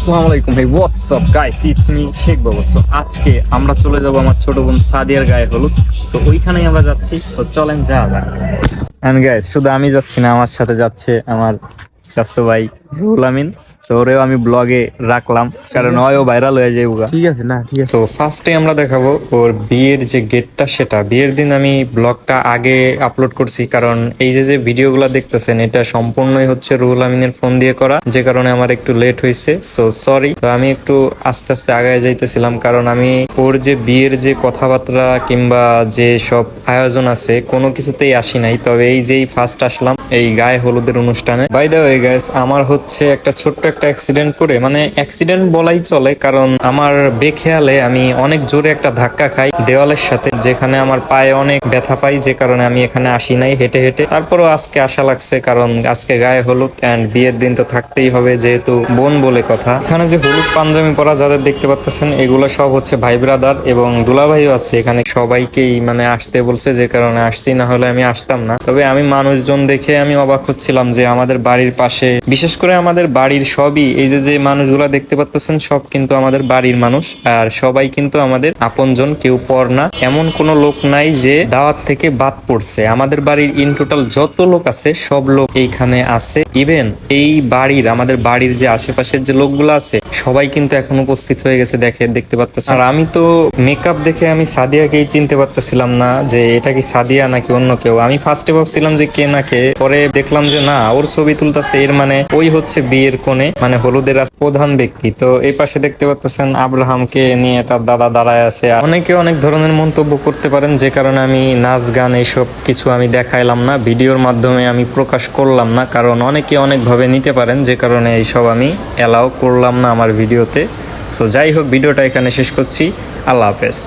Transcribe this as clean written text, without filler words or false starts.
আসসালামু আলাইকুম ভাই, WhatsApp guys, it's me Sheikh Babu. So আজকে আমরা চলে যাব আমার ছোট বোন সাদিয়ার গায়ে হলুদ। সো ওইখানেই আমরা যাচ্ছি। সো চলেন যাওয়া যাক। এন্ড গাইস, শুধু আমি যাচ্ছি না, আমার সাথে যাচ্ছে আমার স্বাস্থ্য ভাই রুহুল আমিন। সো ওরেও আমি ব্লগে রাখলাম, কারণ ওও ভাইরাল হয়ে যায়। ঠিক আছে না, ঠিক আছে। সো ফার্স্টে আমরা দেখাবো ওর বিয়ের যে গেটটা, সেটা বিয়ের দিন আমি ব্লগটা আগে আপলোড করছি, কারণ এই যে ভিডিওগুলো দেখতেছেন এটা সম্পূর্ণই হচ্ছে রুহুল আমিনের ফোন দিয়ে করা, যে কারণে আমার একটু লেট হয়েছে। So sorry. তো আমি একটু আস্তে আস্তে আগায় যাইতেছিলাম, কারণ আমি ওর যে বিয়ের যে কথাবার্তা কিংবা যে সব আয়োজন আছে কোনো কিছুতেই আসি নাই। তবে এই যেই ফার্স্ট আসলাম এই গায়ে হলুদের অনুষ্ঠানে। বাই দ্য ওয়ে গাইস, আমার হচ্ছে একটা ছোট্ট একটা অ্যাক্সিডেন্ট করে, মানে অ্যাক্সিডেন্ট বলাই চলে, কারণ আমার বেখেয়ালে আমি অনেক জোরে একটা ধাক্কা খাই দেওয়ালের সাথে, যেখানে আমার পায়ে অনেক ব্যথা পাই, যে কারণে আমি এখানে আসি নাই হেঁটে হেঁটে। তারপরও আজকে আসা লাগছে, কারণ আজকে গায়ে হলুদ এন্ড বিয়ের দিন তো থাকতেই হবে, যেহেতু বোন বলে কথা। এখানে যে হলুদ পাঞ্জাবি পরা যাদের দেখতে পাচ্ছেন এগুলো সব হচ্ছে ভাই ব্রাদার, এবং দুলাভাইও আছে এখানে। সবাইকেই মানে আসতে বলছে, যে কারণে আসছি, না হলে আমি আসতাম না। তবে আমি মানুষজন দেখে আমি অবাক হচ্ছিলাম যে আমাদের বাড়ির পাশে, বিশেষ করে আমাদের বাড়ির সবই, এই যে মানুষগুলা দেখতে পাচ্ছেন সব কিন্তু আমাদের বাড়ির মানুষ, আর সবাই কিন্তু আমাদের আপনজন, কেউ পর না। এমন কোনো লোক নাই যে দাওয়াত থেকে বাদ পড়ছে। আমাদের বাড়ির ইন টোটাল যত লোক আছে সব লোক এইখানে আছে। ইভেন এই বাড়ির, আমাদের বাড়ির যে আশেপাশের যে লোকগুলো আছে সবাই কিন্তু এখন উপস্থিত হয়ে গেছে, দেখতে পাচ্ছেন। আর আমি তো মেকআপ দেখে আমি সাদিয়াকেই চিনতে পারতেছিলাম না যে এটা কি সাদিয়া নাকি অন্য কেউ। আমি ফার্স্টে ভাবছিলাম যে কে না কে, পরে দেখলাম যে না, ওর ছবি তুলতেছে, এর মানে ওই হচ্ছে বিয়ের কোণে, মানে হলুদের প্রধান ব্যক্তি। তো এই পাশে দেখতে পাচ্ছেন আব্রাহামকে নিয়ে তার দাদা দাঁড়ায় আছে। আর অনেকে অনেক ধরনের মন্তব্য করতে পারেন, যে কারণে আমি নাচ গান এইসব কিছু আমি দেখাইলাম না, ভিডিওর মাধ্যমে আমি প্রকাশ করলাম না, কারণ অনেকে অনেকভাবে নিতে পারেন, যে কারণে এইসব আমি অ্যালাউ করলাম না আমার ভিডিওতে। সো যাই হোক, ভিডিওটা এখানে শেষ করছি। আল্লাহ হাফেজ।